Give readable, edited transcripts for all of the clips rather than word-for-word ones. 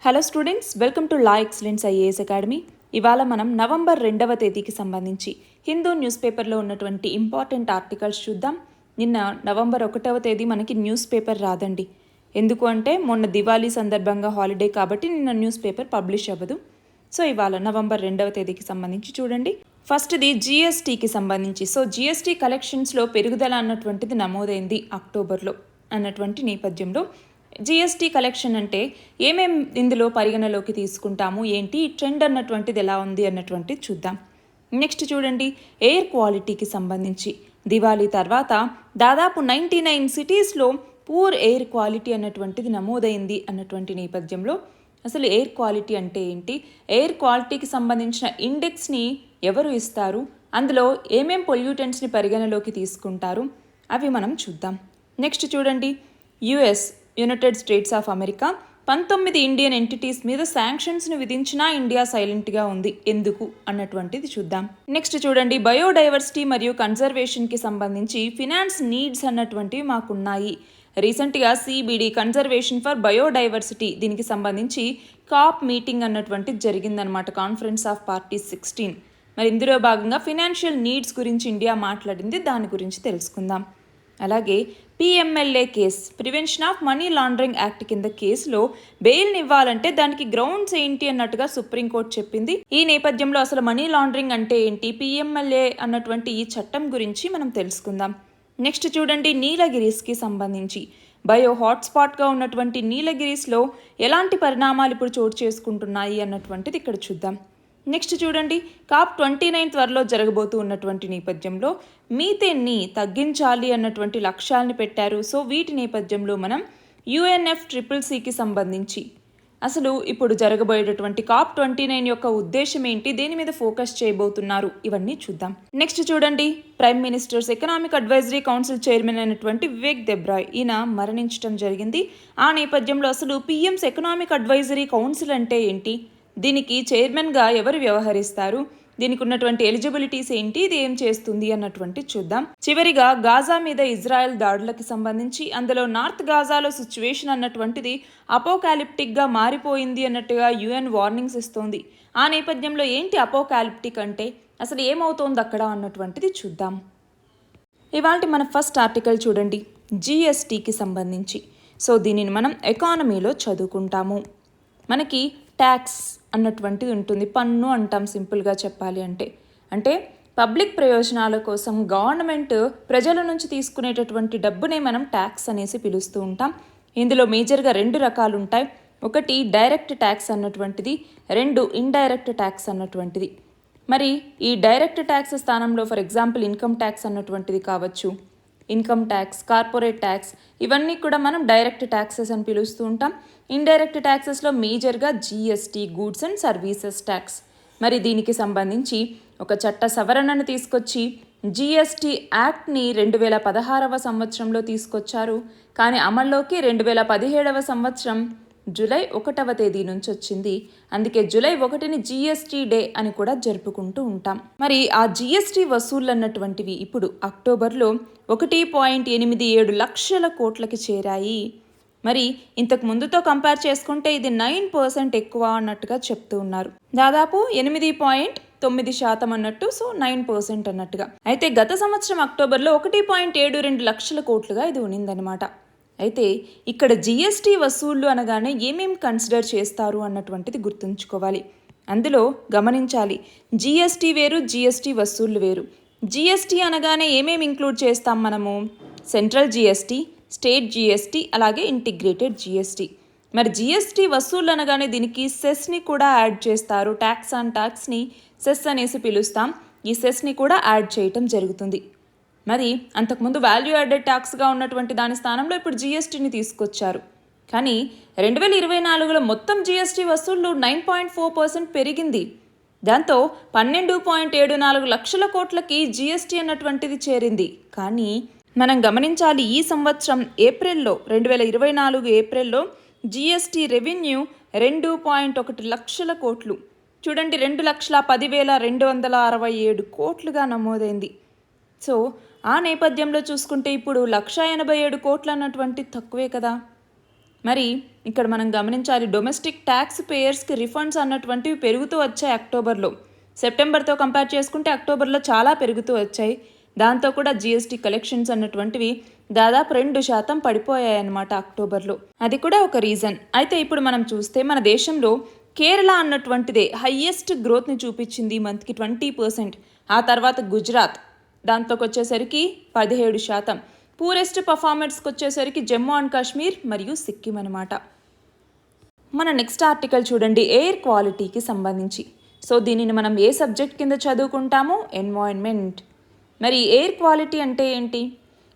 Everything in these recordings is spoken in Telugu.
Hello students, welcome to law excellence IAS academy. ఇవాళ మనం నవంబర్ 2వ తేదీకి సంబంధించి హిందూ న్యూస్ పేపర్లో ఉన్నటువంటి ఇంపార్టెంట్ ఆర్టికల్స్ చూద్దాం. నిన్న నవంబర్ 1వ తేదీ మనకి న్యూస్ పేపర్ రాదండి. ఎందుకు అంటే మొన్న దివాళీ సందర్భంగా హాలిడే కాబట్టి నిన్న న్యూస్ పేపర్ పబ్లిష్ అవ్వదు. సో ఇవాళ నవంబర్ 2వ తేదీకి సంబంధించి చూడండి. ఫస్ట్ది జిఎస్టీకి సంబంధించి. సో జిఎస్టీ కలెక్షన్స్లో పెరుగుదల అన్నటువంటిది నమోదైంది అక్టోబర్లో అన్నటువంటి నేపథ్యంలో జిఎస్టీ కలెక్షన్ అంటే ఏమేం ఇందులో పరిగణలోకి తీసుకుంటాము, ఏంటి ట్రెండ్ అన్నటువంటిది ఎలా ఉంది అన్నటువంటిది చూద్దాం. నెక్స్ట్ చూడండి, ఎయిర్ క్వాలిటీకి సంబంధించి దివాళీ తర్వాత దాదాపు 99 సిటీస్లో పూర్ ఎయిర్ క్వాలిటీ అన్నటువంటిది నమోదైంది అన్నటువంటి నేపథ్యంలో అసలు ఎయిర్ క్వాలిటీ అంటే ఏంటి, ఎయిర్ క్వాలిటీకి సంబంధించిన ఇండెక్స్ని ఎవరు ఇస్తారు, అందులో ఏమేం పొల్యూటెంట్స్ని పరిగణలోకి తీసుకుంటారు అవి మనం చూద్దాం. నెక్స్ట్ చూడండి, United states of America 19 Indian entities మీద శాంక్షన్స్ను విధించినా ఇండియా సైలెంట్గా ఉంది, ఎందుకు అన్నటువంటిది చూద్దాం. నెక్స్ట్ చూడండి, బయోడైవర్సిటీ మరియు కన్జర్వేషన్కి సంబంధించి ఫినాన్స్ నీడ్స్ అన్నటువంటివి మాకున్నాయి. రీసెంట్గా సిబిడి కన్జర్వేషన్ ఫర్ బయోడైవర్సిటీ దీనికి సంబంధించి కాప్ మీటింగ్ అన్నటువంటిది జరిగిందనమాట, కాన్ఫరెన్స్ ఆఫ్ పార్టీస్ 16. మరి ఇందులో భాగంగా ఫినాన్షియల్ నీడ్స్ గురించి ఇండియా మాట్లాడింది, దాని గురించి తెలుసుకుందాం. అలాగే PMLA case, prevention of money laundering act కింద కేసులో బెయిల్ని ఇవ్వాలంటే దానికి గ్రౌండ్స్ ఏంటి అన్నట్టుగా సుప్రీంకోర్టు చెప్పింది. ఈ నేపథ్యంలో అసలు మనీ లాండరింగ్ అంటే ఏంటి, పిఎంఎల్ఏ అన్నటువంటి ఈ చట్టం గురించి మనం తెలుసుకుందాం. నెక్స్ట్ చూడండి, నీలగిరీస్కి సంబంధించి బయో హాట్స్పాట్గా ఉన్నటువంటి నీలగిరీస్లో ఎలాంటి పరిణామాలు ఇప్పుడు చోటు చేసుకుంటున్నాయి అన్నటువంటిది ఇక్కడ చూద్దాం. నెక్స్ట్ చూడండి, COP29 త్వరలో జరగబోతూ ఉన్నటువంటి నేపథ్యంలో మీథేన్ని తగ్గించాలి అన్నటువంటి లక్ష్యాలను పెట్టారు. సో వీటి నేపథ్యంలో మనం UNFCCCకి సంబంధించి అసలు ఇప్పుడు జరగబోయేటటువంటి COP29 యొక్క ఉద్దేశం ఏంటి, దేని మీద ఫోకస్ చేయబోతున్నారు, ఇవన్నీ చూద్దాం. నెక్స్ట్ చూడండి, prime minister's economic advisory council chairman అయినటువంటి వివేక్ దెబ్రాయ్ ఈయన మరణించడం జరిగింది. ఆ నేపథ్యంలో అసలు పిఎంస్ ఎకనామిక్ అడ్వైజరీ కౌన్సిల్ అంటే ఏంటి, దీనికి చైర్మన్గా ఎవరు వ్యవహరిస్తారు, దీనికి ఉన్నటువంటి ఎలిజిబిలిటీస్ ఏంటి, ఇది ఏం చేస్తుంది అన్నటువంటి చూద్దాం. చివరిగా గాజా మీద ఇజ్రాయెల్ దాడులకు సంబంధించి అందులో నార్త్ గాజాలో సిచ్యువేషన్ అన్నటువంటిది అపోకాలిప్టిక్గా మారిపోయింది అన్నట్టుగా UN వార్నింగ్స్ ఇస్తోంది. ఆ నేపథ్యంలో ఏంటి అపోకాలిప్టిక్ అంటే, అసలు ఏమవుతోంది అక్కడ అన్నటువంటిది చూద్దాం. ఇవాళ మన ఫస్ట్ ఆర్టికల్ చూడండి, జిఎస్టీకి సంబంధించి. సో దీనిని మనం ఎకానమీలో చదువుకుంటాము. మనకి ట్యాక్స్ అన్నటువంటిది ఉంటుంది, పన్ను అంటాం సింపుల్గా చెప్పాలి అంటే పబ్లిక్ ప్రయోజనాల కోసం గవర్నమెంట్ ప్రజల నుంచి తీసుకునేటటువంటి డబ్బునే మనం ట్యాక్స్ అనేసి పిలుస్తూ ఉంటాం. ఇందులో మేజర్గా 2 రకాలు ఉంటాయి. ఒకటి డైరెక్ట్ ట్యాక్స్ అన్నటువంటిది, 2 ఇండైరెక్ట్ ట్యాక్స్ అన్నటువంటిది. మరి ఈ డైరెక్ట్ ట్యాక్స్ స్థానంలో ఫర్ ఎగ్జాంపుల్ ఇన్కమ్ ట్యాక్స్ అన్నటువంటిది కావచ్చు, ఇన్కమ్ ట్యాక్స్, కార్పొరేట్ ట్యాక్స్, ఇవన్నీ కూడా మనం డైరెక్ట్ ట్యాక్సెస్ అని పిలుస్తూ ఉంటాం. ఇండైరెక్ట్ ట్యాక్సెస్లో మేజర్గా GST, goods and services tax. మరి దీనికి సంబంధించి ఒక చట్ట సవరణను తీసుకొచ్చి జిఎస్టీ యాక్ట్ని 2016వ సంవత్సరంలో తీసుకొచ్చారు. కానీ అమల్లోకి 2017వ సంవత్సరం జూలై 1వ తేదీ నుంచి వచ్చింది. అందుకే జూలై 1ని జిఎస్టీ డే అని కూడా జరుపుకుంటూ ఉంటాం. మరి ఆ జిఎస్టీ వసూళ్ళు అన్నటువంటివి ఇప్పుడు అక్టోబర్లో 1.87 లక్షల కోట్లకి చేరాయి. మరి ఇంతకు ముందుతో కంపేర్ చేసుకుంటే ఇది 9% ఎక్కువ అన్నట్టుగా చెప్తూ ఉన్నారు. దాదాపు 8.9% అన్నట్టు, సో 9% అన్నట్టుగా. అయితే గత సంవత్సరం అక్టోబర్లో 1.72 లక్షల కోట్లుగా ఇది ఉన్నిందనమాట. అయితే ఇక్కడ జిఎస్టీ వసూళ్లు అనగానే ఏమేం కన్సిడర్ చేస్తారు అన్నటువంటిది గుర్తుంచుకోవాలి. అందులో గమనించాలి, జిఎస్టీ వేరు, జిఎస్టీ వసూళ్లు వేరు. జిఎస్టీ అనగానే ఏమేమి ఇంక్లూడ్ చేస్తాం మనము, సెంట్రల్ జిఎస్టీ, స్టేట్ జిఎస్టీ, అలాగే ఇంటిగ్రేటెడ్ జిఎస్టీ. మరి జిఎస్టీ వసూళ్లు అనగానే దీనికి సెస్ని కూడా యాడ్ చేస్తారు. ట్యాక్స్ ఆన్ ట్యాక్స్ని సెస్ అనేసి పిలుస్తాం. ఈ సెస్ని కూడా యాడ్ చేయటం జరుగుతుంది. మరి అంతకుముందు వాల్యూ యాడెడ్ ట్యాక్స్గా ఉన్నటువంటి దాని స్థానంలో ఇప్పుడు జిఎస్టీని తీసుకొచ్చారు. కానీ 2024లో మొత్తం జిఎస్టీ వసూళ్లు 9.4% పెరిగింది. దాంతో 12.74 లక్షల కోట్లకి జిఎస్టీ అన్నటువంటిది చేరింది. కానీ మనం గమనించాలి, ఈ సంవత్సరం ఏప్రిల్లో 2024 ఏప్రిల్లో జిఎస్టీ రెవెన్యూ 2.1 లక్షల కోట్లు. చూడండి, 2,10,267 కోట్లుగా నమోదైంది. సో ఆ నేపథ్యంలో చూసుకుంటే ఇప్పుడు 1,87 కోట్లు అన్నటువంటి తక్కువే కదా. మరి ఇక్కడ మనం గమనించాలి, డొమెస్టిక్ ట్యాక్స్ పేయర్స్కి రిఫండ్స్ అన్నటువంటివి పెరుగుతూ వచ్చాయి అక్టోబర్లో. సెప్టెంబర్తో కంపేర్ చేసుకుంటే అక్టోబర్లో చాలా పెరుగుతూ వచ్చాయి. దాంతో కూడా జిఎస్టీ కలెక్షన్స్ అన్నటువంటివి దాదాపు 2% పడిపోయాయి అన్నమాట అక్టోబర్లో. అది కూడా ఒక రీజన్. అయితే ఇప్పుడు మనం చూస్తే మన దేశంలో కేరళ అన్నటువంటిదే హయ్యెస్ట్ గ్రోత్ని చూపించింది మంత్కి 20%. ఆ తర్వాత గుజరాత్, దాంతోకి వచ్చేసరికి 17%. పూరెస్ట్ పర్ఫార్మెన్స్కి వచ్చేసరికి జమ్మూ అండ్ కాశ్మీర్ మరియు సిక్కిం అనమాట. మన నెక్స్ట్ ఆర్టికల్ చూడండి, ఎయిర్ క్వాలిటీకి సంబంధించి. సో దీనిని మనం ఏ సబ్జెక్ట్ కింద చదువుకుంటాము? ఎన్వైర్న్మెంట్. మరి ఎయిర్ క్వాలిటీ అంటే ఏంటి?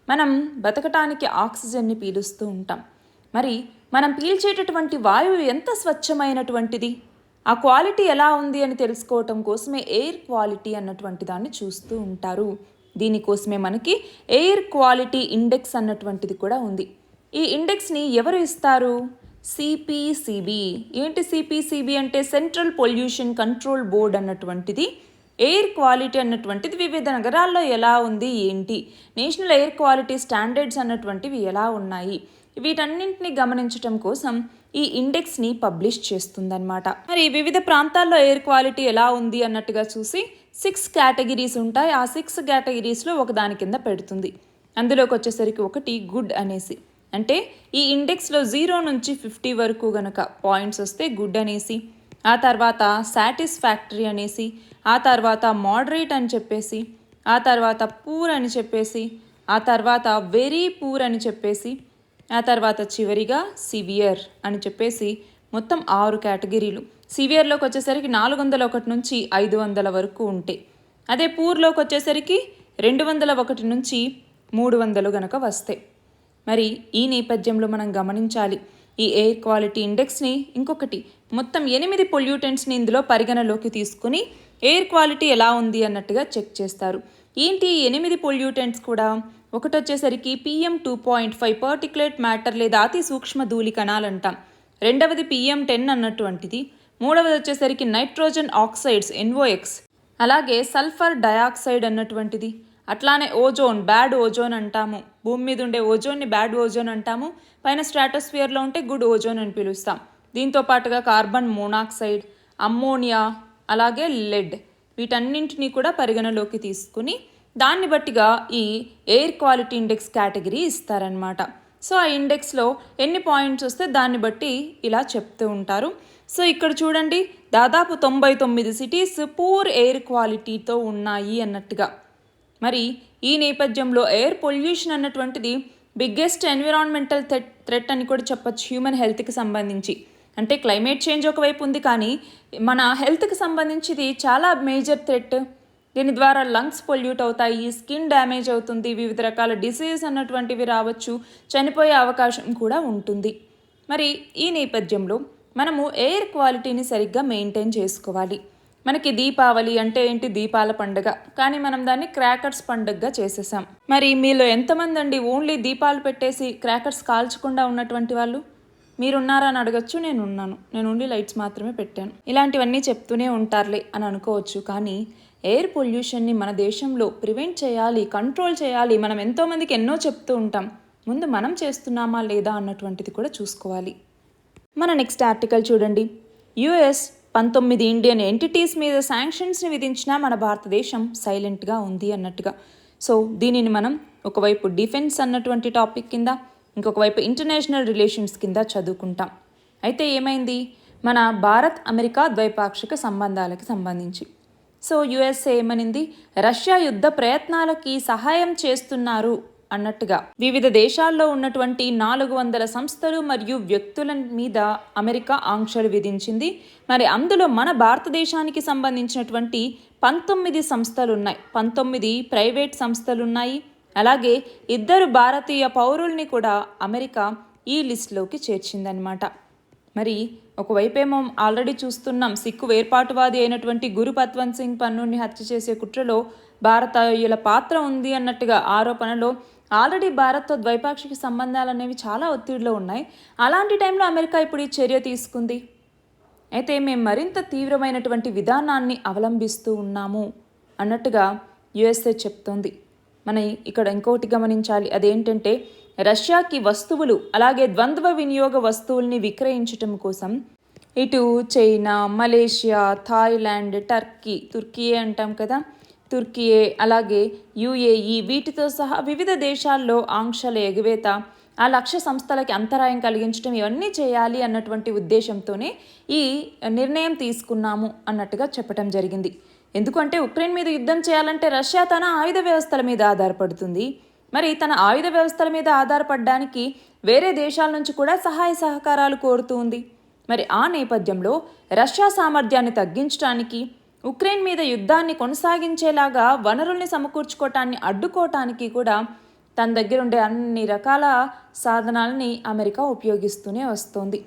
మనం బతకటానికి ఆక్సిజన్ని పీలుస్తూ ఉంటాం. మరి మనం పీల్చేటటువంటి వాయువు ఎంత స్వచ్ఛమైనటువంటిది, ఆ క్వాలిటీ ఎలా ఉంది అని తెలుసుకోవటం కోసమే ఎయిర్ క్వాలిటీ అన్నటువంటి దాన్ని చూస్తూ ఉంటారు. దీనికోసమే మనకి ఎయిర్ క్వాలిటీ ఇండెక్స్ అన్నటువంటిది కూడా ఉంది. ఈ ఇండెక్స్ని ఎవరు ఇస్తారు? సిపిసిబి. ఏంటి సిపిసిబి అంటే? సెంట్రల్ పొల్యూషన్ కంట్రోల్ బోర్డ్ అన్నటువంటిది ఎయిర్ క్వాలిటీ అన్నటువంటిది వివిధ నగరాల్లో ఎలా ఉంది, ఏంటి, నేషనల్ ఎయిర్ క్వాలిటీ స్టాండర్డ్స్ అన్నటువంటివి ఎలా ఉన్నాయి, వీటన్నింటినీ గమనించటం కోసం ఈ ఇండెక్స్ని పబ్లిష్ చేస్తుందన్నమాట. మరి వివిధ ప్రాంతాల్లో ఎయిర్ క్వాలిటీ ఎలా ఉంది అన్నట్టుగా చూసి 6 కేటగిరీస్ ఉంటాయి. ఆ 6 కేటగిరీస్లో ఒకదాని కింద పెడుతుంది. అందులోకి వచ్చేసరికి ఒకటి గుడ్ అనేసి, అంటే ఈ ఇండెక్స్లో 0 నుంచి 50 వరకు గనక పాయింట్స్ వస్తే గుడ్ అనేసి, ఆ తర్వాత సాటిస్ఫాక్టరీ అనేసి, ఆ తర్వాత మోడరేట్ అని చెప్పేసి, ఆ తర్వాత పూర్ అని చెప్పేసి, ఆ తర్వాత వెరీ పూర్ అని చెప్పేసి, ఆ తర్వాత చివరిగా సివియర్ అని చెప్పేసి మొత్తం 6 కేటగిరీలు. సివియర్లోకి వచ్చేసరికి 401 నుంచి 500 వరకు ఉంటాయి. అదే పూర్లోకి వచ్చేసరికి 201 నుంచి 300 గనక వస్తాయి. మరి ఈ నేపథ్యంలో మనం గమనించాలి ఈ ఎయిర్ క్వాలిటీ ఇండెక్స్ని. ఇంకొకటి, మొత్తం 8 పొల్యూటెంట్స్ని ఇందులో పరిగణలోకి తీసుకుని ఎయిర్ క్వాలిటీ ఎలా ఉంది అన్నట్టుగా చెక్ చేస్తారు. ఏంటి 8 పొల్యూటెంట్స్ కూడా? ఒకటి వచ్చేసరికి PM2.5 పర్టిక్యులేట్ మ్యాటర్ లేదా అతి సూక్ష్మ ధూళి కణాలు అంటాం. రెండవది PM10 అన్నటువంటిది. మూడవది వచ్చేసరికి నైట్రోజన్ ఆక్సైడ్స్ NOx, అలాగే సల్ఫర్ డయాక్సైడ్ అన్నటువంటిది. అట్లానే ఓజోన్, బ్యాడ్ ఓజోన్ అంటాము. భూమి మీద ఉండే ఓజోన్ని బ్యాడ్ ఓజోన్ అంటాము. పైన స్ట్రాటోస్ఫియర్లో ఉంటే గుడ్ ఓజోన్ అని పిలుస్తాం. దీంతో పాటుగా కార్బన్ మోనాక్సైడ్, అమ్మోనియా, అలాగే లెడ్, వీటన్నింటినీ కూడా పరిగణలోకి తీసుకుని దాన్ని బట్టిగా ఈ ఎయిర్ క్వాలిటీ ఇండెక్స్ కేటగిరీ ఇస్తారనమాట. సో ఆ ఇండెక్స్లో ఎన్ని పాయింట్స్ వస్తే దాన్ని బట్టి ఇలా చెప్తూ ఉంటారు. సో ఇక్కడ చూడండి, దాదాపు 99 సిటీస్ పూర్ ఎయిర్ క్వాలిటీతో ఉన్నాయి అన్నట్టుగా. మరి ఈ నేపథ్యంలో ఎయిర్ పొల్యూషన్ అన్నటువంటిది బిగ్గెస్ట్ ఎన్విరాన్మెంటల్ థ్రెట్ అని కూడా చెప్పచ్చు హ్యూమన్ హెల్త్కి సంబంధించి. అంటే క్లైమేట్ చేంజ్ ఒకవైపు ఉంది, కానీ మన హెల్త్కి సంబంధించి ఇది చాలా మేజర్ థ్రెట్. దీని ద్వారా లంగ్స్ పొల్యూట్ అవుతాయి, స్కిన్ డ్యామేజ్ అవుతుంది, వివిధ రకాల డిసీజ్ అన్నటువంటివి రావచ్చు, చనిపోయే అవకాశం కూడా ఉంటుంది. మరి ఈ నేపథ్యంలో మనము ఎయిర్ క్వాలిటీని సరిగ్గా మెయింటైన్ చేసుకోవాలి. మనకి దీపావళి అంటే ఏంటి? దీపాల పండుగ, కానీ మనం దాన్ని క్రాకర్స్ పండుగగా చేసేసాం. మరి మీలో ఎంతమంది అండి ఓన్లీ దీపాలు పెట్టేసి క్రాకర్స్ కాల్చకుండా ఉన్నటువంటి వాళ్ళు? మీరున్నారా అని అడగచ్చు. నేను ఓన్లీ లైట్స్ మాత్రమే పెట్టాను. ఇలాంటివన్నీ చెప్తూనే ఉంటారులే అని అనుకోవచ్చు, కానీ ఎయిర్ పొల్యూషన్ని మన దేశంలో ప్రివెంట్ చేయాలి, కంట్రోల్ చేయాలి. మనం ఎంతోమందికి ఎన్నో చెప్తూ ఉంటాం. ముందు మనం చేస్తున్నామా లేదా అన్నటువంటిది కూడా చూసుకోవాలి. మన నెక్స్ట్ ఆర్టికల్ చూడండి, US 19 ఇండియన్ ఎంటిటీస్ మీద శాంక్షన్స్ని విధించినా మన భారతదేశం సైలెంట్గా ఉంది అన్నట్టుగా. సో దీనిని మనం ఒకవైపు డిఫెన్స్ అన్నటువంటి టాపిక్ కింద, ఇంకొక వైపు ఇంటర్నేషనల్ రిలేషన్స్ కింద చదువుకుంటాం. అయితే ఏమైంది? మన భారత్ అమెరికా ద్వైపాక్షిక సంబంధాలకి సంబంధించి సో USA ఏమనింది? రష్యా యుద్ధ ప్రయత్నాలకి సహాయం చేస్తున్నారు అన్నట్టుగా వివిధ దేశాల్లో ఉన్నటువంటి 400 సంస్థలు మరియు వ్యక్తుల మీద అమెరికా ఆంక్షలు విధించింది. మరి అందులో మన భారతదేశానికి సంబంధించినటువంటి 19 సంస్థలు ఉన్నాయి, 19 ప్రైవేట్ సంస్థలు ఉన్నాయి. అలాగే 2 భారతీయ పౌరుల్ని కూడా అమెరికా ఈ లిస్టులోకి చేర్చిందనమాట. మరి ఒకవైపేమో ఆల్రెడీ చూస్తున్నాం, సిక్కు వేర్పాటువాది అయినటువంటి గురు పత్వంత్ సింగ్ పన్నూని హత్య చేసే కుట్రలో భారతీయుల పాత్ర ఉంది అన్నట్టుగా ఆరోపణలో ఆల్రెడీ భారత్తో ద్వైపాక్షిక సంబంధాలు అనేవి చాలా ఒత్తిడిలో ఉన్నాయి. అలాంటి టైంలో అమెరికా ఇప్పుడు ఈ చర్య తీసుకుంది. అయితే మేము మరింత తీవ్రమైనటువంటి విధానాన్ని అవలంబిస్తూ ఉన్నాము అన్నట్టుగా USA చెప్తోంది. మన ఇక్కడ ఇంకొకటి గమనించాలి, అదేంటంటే రష్యాకి వస్తువులు అలాగే ద్వంద్వ వినియోగ వస్తువుల్ని విక్రయించటం కోసం ఇటు చైనా, మలేషియా, థాయిలాండ్, తుర్కీయే అంటాం కదా, తుర్కీయే అలాగే యుఏఈ వీటితో సహా వివిధ దేశాల్లో ఆంక్షల ఎగవేత, ఆ లక్ష్య సంస్థలకి అంతరాయం కలిగించడం ఇవన్నీ చేయాలి అన్నటువంటి ఉద్దేశంతోనే ఈ నిర్ణయం తీసుకున్నాము అన్నట్టుగా చెప్పడం జరిగింది. ఎందుకంటే ఉక్రెయిన్ మీద యుద్ధం చేయాలంటే రష్యా తన ఆయుధ వ్యవస్థల మీద ఆధారపడుతుంది. మరి తన ఆయుధ వ్యవస్థల మీద ఆధారపడడానికి వేరే దేశాల నుంచి కూడా సహాయ సహకారాలు కోరుతూ ఉంది. మరి ఆ నేపథ్యంలో రష్యా సామర్థ్యాన్ని తగ్గించడానికి, ఉక్రెయిన్ మీద యుద్ధాన్ని కొనసాగించేలాగా వనరుల్ని సమకూర్చుకోవటాన్ని అడ్డుకోవటానికి కూడా తన దగ్గర ఉండే అన్ని రకాల సాధనాలని అమెరికా ఉపయోగిస్తూనే వస్తోంది.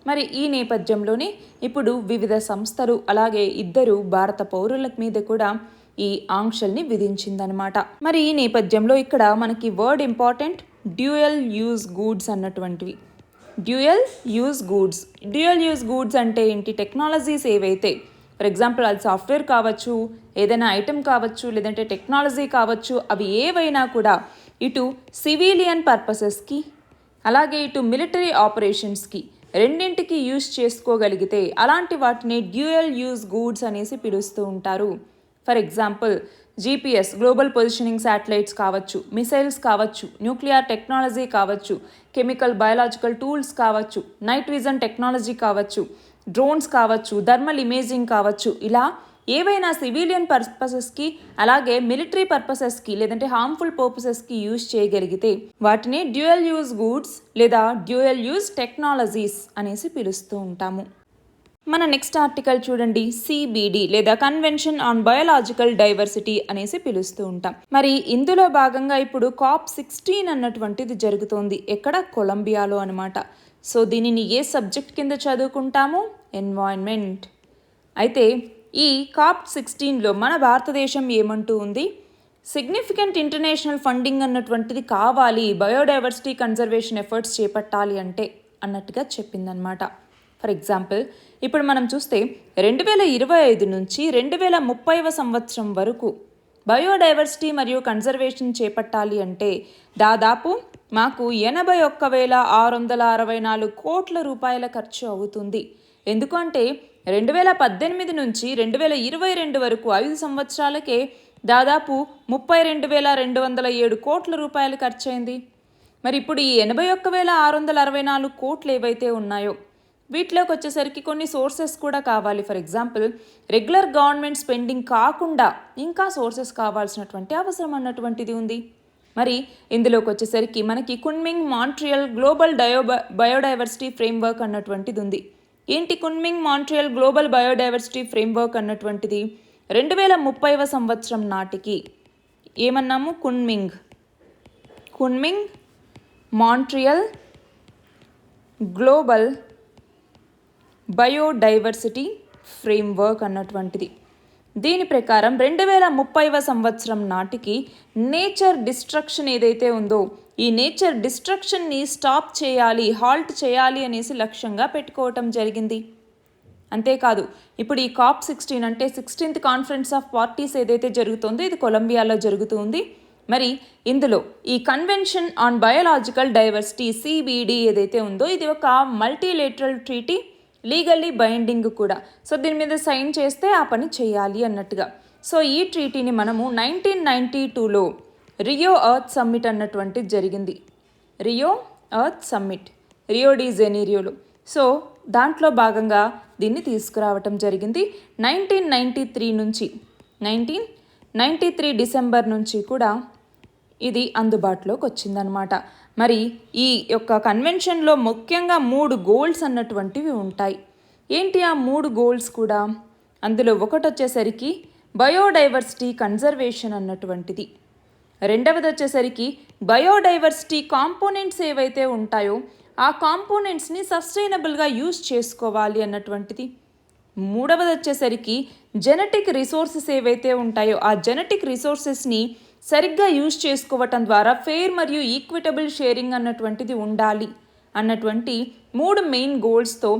మరి ఈ నేపథ్యంలోనే ఇప్పుడు వివిధ సంస్థలు అలాగే ఇద్దరు భారత పౌరుల మీద కూడా ఈ ఆంక్షల్ని విధించిందనమాట. మరి ఈ నేపథ్యంలో ఇక్కడ మనకి word important, dual use goods అన్నటువంటివి. డ్యూయల్ యూజ్ గూడ్స్ అంటే ఏంటి? టెక్నాలజీస్ ఏవైతే, ఫర్ ఎగ్జాంపుల్ అది సాఫ్ట్వేర్ కావచ్చు, ఏదైనా ఐటెం కావచ్చు, లేదంటే టెక్నాలజీ కావచ్చు, అవి ఏవైనా కూడా ఇటు సివిలియన్ పర్పసెస్కి అలాగే ఇటు మిలిటరీ ఆపరేషన్స్కి రెండింటికి యూజ్ చేసుకోగలిగితే అలాంటి వాటిని డ్యూయల్ యూజ్ గూడ్స్ అనేసి పిలుస్తూ ఉంటారు. For example GPS, global positioning satellites కావచ్చు, మిసైల్స్ కావచ్చు, న్యూక్లియర్ టెక్నాలజీ కావచ్చు, కెమికల్ బయాలజికల్ టూల్స్ కావచ్చు, నైట్ విజన్ టెక్నాలజీ కావచ్చు, డ్రోన్స్ కావచ్చు, థర్మల్ ఇమేజింగ్ కావచ్చు, ఇలా ఏవైనా సివిలియన్ పర్పసెస్కి అలాగే మిలిటరీ పర్పసెస్కి లేదంటే హార్మ్ఫుల్ పర్పసెస్కి యూజ్ చేయగలిగితే వాటిని డ్యూయల్ యూజ్ గూడ్స్ లేదా డ్యూయల్ యూజ్ టెక్నాలజీస్ అనేసి పిలుస్తూ ఉంటాము. మన నెక్స్ట్ ఆర్టికల్ చూడండి, సిబిడి లేదా కన్వెన్షన్ ఆన్ బయోలాజికల్ డైవర్సిటీ అనేసి పిలుస్తూ ఉంటాం. మరి ఇందులో భాగంగా ఇప్పుడు COP16 అన్నటువంటిది జరుగుతోంది. ఎక్కడ? కొలంబియాలో అనమాట. సో దీనిని ఏ సబ్జెక్ట్ కింద చదువుకుంటాము? ఎన్వైరన్మెంట్. అయితే ఈ COP16లో మన భారతదేశం ఏమంటూ ఉంది? సిగ్నిఫికెంట్ ఇంటర్నేషనల్ ఫండింగ్ అన్నటువంటిది కావాలి, బయోడైవర్సిటీ కన్జర్వేషన్ ఎఫర్ట్స్ చేపట్టాలి అంటే అన్నట్టుగా చెప్పిందనమాట. ఫర్ ఎగ్జాంపుల్ ఇప్పుడు మనం చూస్తే 2025 నుంచి 2030వ సంవత్సరం వరకు బయోడైవర్సిటీ మరియు కన్జర్వేషన్ చేపట్టాలి అంటే దాదాపు మాకు 81,664 కోట్ల రూపాయల ఖర్చు అవుతుంది. ఎందుకంటే 2018 నుంచి 2022 వరకు 5 సంవత్సరాలకే దాదాపు 32,207 కోట్ల రూపాయలు ఖర్చయింది. మరి ఇప్పుడు ఈ 81,664 కోట్లు ఏవైతే ఉన్నాయో వీటిలోకి వచ్చేసరికి కొన్ని సోర్సెస్ కూడా కావాలి. For example regular government spending కాకుండా ఇంకా సోర్సెస్ కావాల్సినటువంటి అవసరం అన్నటువంటిది ఉంది. మరి ఇందులోకి వచ్చేసరికి మనకి Kunming Montreal global biodiversity framework అన్నటువంటిది ఉంది. ఏంటి Kunming Montreal global biodiversity framework అన్నటువంటిది? 2030వ సంవత్సరం నాటికి ఏమన్నాము? Kunming Montreal global biodiversity framework అన్నటువంటిది. దీని ప్రకారం 2030వ సంవత్సరం నాటికి నేచర్ డిస్ట్రక్షన్ ఏదైతే ఉందో ఈ నేచర్ డిస్ట్రక్షన్ని స్టాప్ చేయాలి, హాల్ట్ చేయాలి అనేసి లక్ష్యంగా పెట్టుకోవటం జరిగింది. అంతేకాదు ఇప్పుడు ఈ COP16 అంటే 16th కాన్ఫరెన్స్ ఆఫ్ పార్టీస్ ఏదైతే జరుగుతుందో ఇది కొలంబియాలో జరుగుతుంది. మరి ఇందులో ఈ convention on biological diversity CBD ఏదైతే ఉందో ఇది ఒక మల్టీలేటరల్ ట్రీటీ, లీగల్లీ బైండింగ్ కూడా. సో దీని మీద సైన్ చేస్తే ఆ పని చేయాలి అన్నట్టుగా. సో ఈ ట్రీటీని మనము 1992లో రియో ఎర్త్ సమ్మిట్ అన్నటువంటిది జరిగింది. Rio earth summit Rio de జెనీరియోలో. సో దాంట్లో భాగంగా దీన్ని తీసుకురావటం జరిగింది. 1993 డిసెంబర్ నుంచి కూడా ఇది అందుబాటులోకి వచ్చిందనమాట. మరి ఈ యొక్క కన్వెన్షన్లో ముఖ్యంగా 3 గోల్స్ అన్నటువంటివి ఉంటాయి. ఏంటి ఆ 3 గోల్స్ కూడా? అందులో ఒకటి వచ్చేసరికి బయోడైవర్సిటీ కన్జర్వేషన్ అన్నటువంటిది, రెండవది వచ్చేసరికి బయోడైవర్సిటీ కాంపోనెంట్స్ ఏవైతే ఉంటాయో ఆ కాంపోనెంట్స్ని సస్టైనబుల్గా యూజ్ చేసుకోవాలి అన్నటువంటిది, మూడవది వచ్చేసరికి జెనెటిక్ రిసోర్సెస్ ఏవైతే ఉంటాయో ఆ జెనెటిక్ రిసోర్సెస్ని సరిగ్గా యూజ్ చేసుకోవటం ద్వారా ఫెయిర్ మరియు ఈక్విటబుల్ షేరింగ్ అన్నటువంటిది ఉండాలి అన్నటువంటి 3 మెయిన్ గోల్స్తో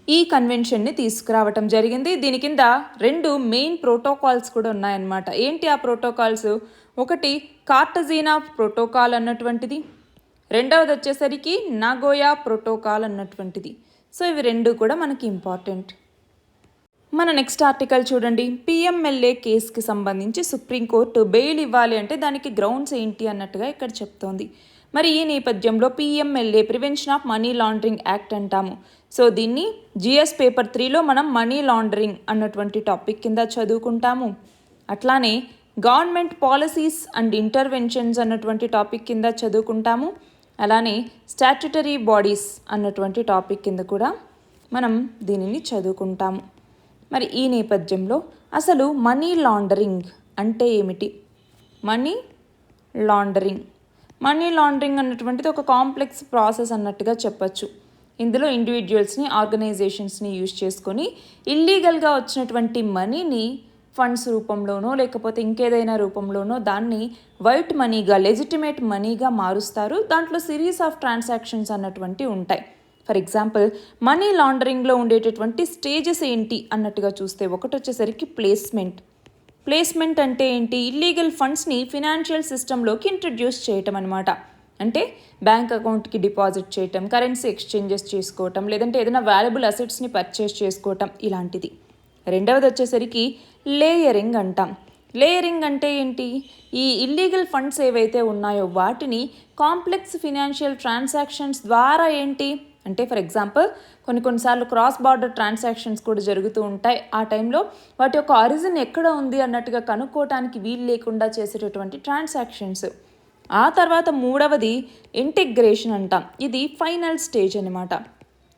ఈ కన్వెన్షన్ని తీసుకురావటం జరిగింది. దీని కింద 2 మెయిన్ ప్రోటోకాల్స్ కూడా ఉన్నాయన్నమాట. ఏంటి ఆ ప్రోటోకాల్స్? ఒకటి కార్టజీనా ప్రోటోకాల్ అన్నటువంటిది, రెండవది వచ్చేసరికి నాగోయా ప్రోటోకాల్ అన్నటువంటిది. సో ఇవి రెండు కూడా మనకి ఇంపార్టెంట్. మన నెక్స్ట్ ఆర్టికల్ చూడండి. పిఎంఎల్ఏ కేసుకి సంబంధించి సుప్రీంకోర్టు బెయిల్ ఇవ్వాలి అంటే దానికి గ్రౌండ్స్ ఏంటి అన్నట్టుగా ఇక్కడ చెప్తోంది. మరి ఈ నేపథ్యంలో PMLA prevention of money laundering act అంటాము. సో దీన్ని జిఎస్ పేపర్ 3లో మనం మనీ లాండరింగ్ అన్నటువంటి టాపిక్ కింద చదువుకుంటాము. అట్లానే గవర్నమెంట్ పాలసీస్ అండ్ ఇంటర్వెన్షన్స్ అన్నటువంటి టాపిక్ కింద చదువుకుంటాము. అలానే స్టాట్యుటరీ బాడీస్ అన్నటువంటి టాపిక్ కింద కూడా మనం దీనిని చదువుకుంటాము. మరి ఈ నేపథ్యంలో అసలు మనీ లాండరింగ్ అంటే ఏమిటి? మనీ లాండరింగ్ అన్నటువంటిది ఒక కాంప్లెక్స్ ప్రాసెస్ అన్నట్టుగా చెప్పచ్చు. ఇందులో ఇండివిజువల్స్ని, ఆర్గనైజేషన్స్ని యూజ్ చేసుకొని ఇల్లీగల్గా వచ్చినటువంటి మనీని ఫండ్స్ రూపంలోనో లేకపోతే ఇంకేదైనా రూపంలోనో దాన్ని వైట్ మనీగా, లెజిటిమేట్ మనీగా మారుస్తారు. దాంట్లో సిరీస్ ఆఫ్ ట్రాన్సాక్షన్స్ అన్నటువంటి ఉంటాయి. ఫర్ ఎగ్జాంపుల్ మనీ లాండరింగ్లో ఉండేటటువంటి స్టేజెస్ ఏంటి అన్నట్టుగా చూస్తే ఒకటి వచ్చేసరికి ప్లేస్మెంట్ అంటే ఏంటి? ఇల్లీగల్ ఫండ్స్ని ఫినాన్షియల్ సిస్టంలోకి ఇంట్రడ్యూస్ చేయటం అనమాట. అంటే బ్యాంక్ అకౌంట్కి డిపాజిట్ చేయటం, కరెన్సీ ఎక్స్చేంజెస్ చేసుకోవటం, లేదంటే ఏదైనా వాల్యుబుల్ అసెట్స్ని పర్చేస్ చేసుకోవటం ఇలాంటిది. రెండవది వచ్చేసరికి లేయరింగ్ అంటాం. లేయరింగ్ అంటే ఏంటి? ఈ ఇల్లీగల్ ఫండ్స్ ఏవైతే ఉన్నాయో వాటిని కాంప్లెక్స్ ఫినాన్షియల్ ట్రాన్సాక్షన్స్ ద్వారా ఏంటి అంటే ఫర్ ఎగ్జాంపుల్ కొన్నిసార్లు క్రాస్ బార్డర్ ట్రాన్సాక్షన్స్ కూడా జరుగుతూ ఉంటాయి. ఆ టైంలో వాటి యొక్క ఆరిజిన్ ఎక్కడ ఉంది అన్నట్టుగా కనుక్కోవటానికి వీలు లేకుండా చేసేటటువంటి ట్రాన్సాక్షన్స్. ఆ తర్వాత మూడవది ఇంటిగ్రేషన్ అంటాం. ఇది ఫైనల్ స్టేజ్ అనమాట.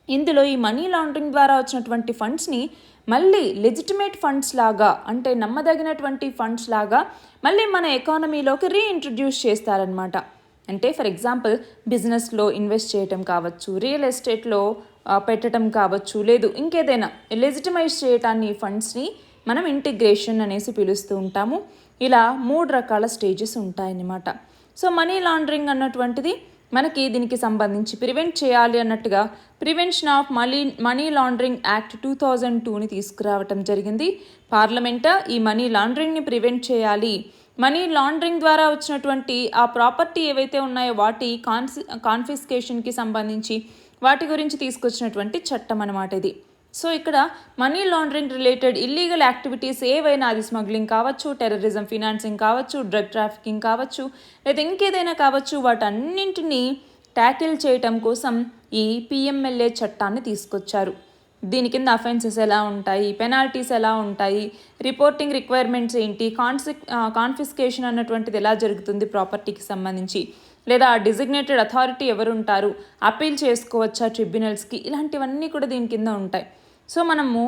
ఇందులో ఈ మనీ లాండరింగ్ ద్వారా వచ్చినటువంటి ఫండ్స్ని మళ్ళీ లెజిటిమేట్ ఫండ్స్ లాగా, అంటే నమ్మదగినటువంటి ఫండ్స్ లాగా మళ్ళీ మన ఎకానమీలోకి రీఇంట్రడ్యూస్ చేస్తారనమాట. అంటే ఫర్ ఎగ్జాంపుల్ బిజినెస్లో ఇన్వెస్ట్ చేయటం కావచ్చు, రియల్ ఎస్టేట్లో పెట్టడం కావచ్చు, లేదు ఇంకేదైనా లెజిటిమైజ్ చేయటాన్ని ఫండ్స్ని మనం ఇంటిగ్రేషన్ అనేసి పిలుస్తూ ఉంటాము. ఇలా 3 రకాల స్టేజెస్ ఉంటాయన్నమాట. సో మనీ లాండరింగ్ అన్నటువంటిది మనకి దీనికి సంబంధించి ప్రివెంట్ చేయాలి అన్నట్టుగా prevention of money laundering act 2002ని తీసుకురావటం జరిగింది. పార్లమెంట్ ఈ మనీ లాండరింగ్ని ప్రివెంట్ చేయాలి, మనీ లాండరింగ్ ద్వారా వచ్చినటువంటి ఆ ప్రాపర్టీ ఏవైతే ఉన్నాయో వాటి కాన్ఫిస్కేషన్కి సంబంధించి వాటి గురించి తీసుకొచ్చినటువంటి చట్టం అన్నమాట ఇది. సో ఇక్కడ money laundering related illegal activities ఏవైనా, అది స్మగ్లింగ్ కావచ్చు, టెర్రరిజం ఫినాన్సింగ్ కావచ్చు, డ్రగ్ ట్రాఫికింగ్ కావచ్చు, లేదా ఇంకేదైనా కావచ్చు, వాటన్నింటినీ ట్యాకిల్ చేయటం కోసం ఈ పిఎంఎల్ఏ చట్టాన్ని తీసుకొచ్చారు. దీని కింద అఫెన్సెస్ ఎలా ఉంటాయి, పెనాల్టీస్ ఎలా ఉంటాయి, రిపోర్టింగ్ రిక్వైర్మెంట్స్ ఏంటి, కాన్ఫిస్కేషన్ అన్నటువంటిది ఎలా జరుగుతుంది ప్రాపర్టీకి సంబంధించి, లేదా డిజిగ్నేటెడ్ అథారిటీ ఎవరు ఉంటారు, అపీల్ చేసుకోవచ్చా ట్రిబ్యునల్స్కి, ఇలాంటివన్నీ కూడా దీని కింద ఉంటాయి. సో మనము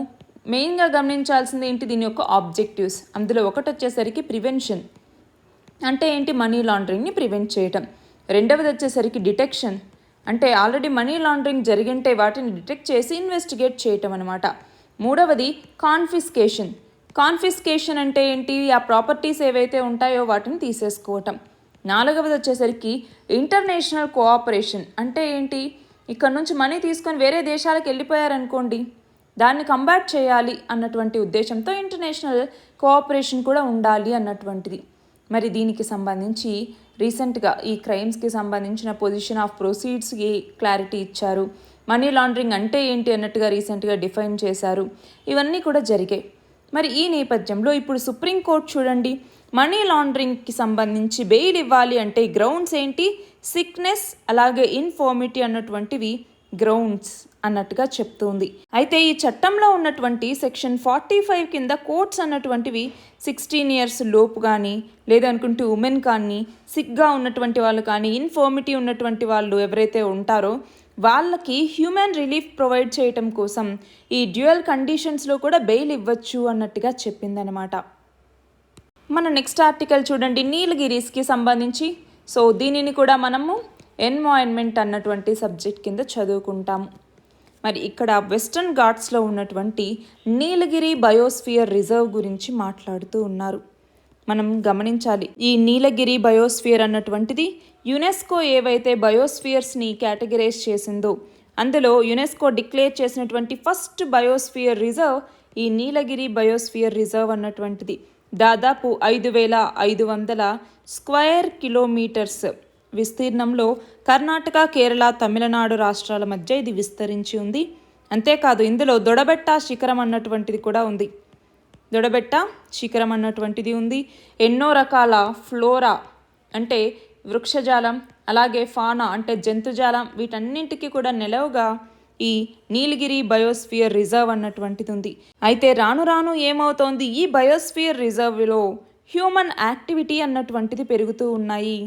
మెయిన్గా గమనించాల్సింది ఏంటి, దీని యొక్క ఆబ్జెక్టివ్స్. అందులో ఒకటి వచ్చేసరికి ప్రివెన్షన్ అంటే ఏంటి, మనీ లాండరింగ్ని ప్రివెంట్ చేయటం. రెండవది వచ్చేసరికి డిటెక్షన్ అంటే ఆల్రెడీ మనీ లాండరింగ్ జరిగింటే వాటిని డిటెక్ట్ చేసి ఇన్వెస్టిగేట్ చేయటం అనమాట. మూడవది కాన్ఫిస్కేషన్ అంటే ఏంటి, ఆ ప్రాపర్టీస్ ఏవైతే ఉంటాయో వాటిని తీసేసుకోవటం. నాలుగవది వచ్చేసరికి ఇంటర్నేషనల్ కోఆపరేషన్ అంటే ఏంటి, ఇక్కడ నుంచి మనీ తీసుకొని వేరే దేశాలకు వెళ్ళిపోయారనుకోండి, దాన్ని కంబాట్ చేయాలి అన్నటువంటి ఉద్దేశంతో ఇంటర్నేషనల్ కోఆపరేషన్ కూడా ఉండాలి అన్నటువంటిది. మరి దీనికి సంబంధించి రీసెంట్గా ఈ క్రైమ్స్కి సంబంధించిన పొజిషన్ ఆఫ్ ప్రొసీడ్స్కి క్లారిటీ ఇచ్చారు. మనీ లాండరింగ్ అంటే ఏంటి అన్నట్టుగా రీసెంట్గా డిఫైన్ చేశారు. ఇవన్నీ కూడా జరిగాయి. మరి ఈ నేపథ్యంలో ఇప్పుడు సుప్రీంకోర్టు చూడండి, మనీ లాండరింగ్కి సంబంధించి బెయిల్ ఇవ్వాలి అంటే గ్రౌండ్స్ ఏంటి, సిక్నెస్ అలాగే ఇన్ఫార్మిటీ అన్నటువంటివి గ్రౌండ్స్ అన్నట్టుగా చెప్తుంది. అయితే ఈ చట్టంలో ఉన్నటువంటి సెక్షన్ 45 కింద కోర్ట్స్ అన్నటువంటివి 16 years లోపు కానీ, లేదనుకుంటే ఉమెన్ కానీ, సిక్గా ఉన్నటువంటి వాళ్ళు కానీ, ఇన్ఫర్మిటీ ఉన్నటువంటి వాళ్ళు ఎవరైతే ఉంటారో వాళ్ళకి హ్యూమన్ రిలీఫ్ ప్రొవైడ్ చేయటం కోసం ఈ డ్యూయల్ కండిషన్స్లో కూడా బెయిల్ ఇవ్వచ్చు అన్నట్టుగా చెప్పిందనమాట. మన నెక్స్ట్ ఆర్టికల్ చూడండి, నీలగిరీస్కి సంబంధించి. సో దీనిని కూడా మనము ఎన్వైరన్మెంట్ అన్నటువంటి సబ్జెక్ట్ కింద చదువుకుంటాము. మరి ఇక్కడ వెస్టర్న్ ఘాట్స్లో ఉన్నటువంటి నీలగిరి బయోస్ఫియర్ రిజర్వ్ గురించి మాట్లాడుతూ ఉన్నారు. మనం గమనించాలి, ఈ నీలగిరి బయోస్ఫియర్ అన్నటువంటిది యునెస్కో ఏవైతే బయోస్ఫియర్స్ని కేటగిరైజ్ చేసిందో అందులో యునెస్కో డిక్లేర్ చేసినటువంటి ఫస్ట్ బయోస్ఫియర్ రిజర్వ్ ఈ నీలగిరి బయోస్ఫియర్ రిజర్వ్ అన్నటువంటిది. దాదాపు 5,500 square kilometers విస్తీర్ణంలో కర్ణాటక, కేరళ, తమిళనాడు రాష్ట్రాల మధ్య ఇది విస్తరించి ఉంది. అంతేకాదు ఇందులో దొడబెట్ట శిఖరం అన్నటువంటిది కూడా ఉంది. దొడబెట్ట శిఖరం అన్నటువంటిది ఉంది. ఎన్నో రకాల ఫ్లోరా అంటే వృక్షజాలం, అలాగే ఫానా అంటే జంతుజాలం, వీటన్నింటికి కూడా నెలవుగా ఈ నీలగిరి బయోస్ఫియర్ రిజర్వ్ అన్నటువంటిది ఉంది. అయితే రాను రాను ఏమవుతోంది, ఈ బయోస్ఫియర్ రిజర్వ్లో హ్యూమన్ యాక్టివిటీ అన్నటువంటిది పెరుగుతూ ఉన్నాయి.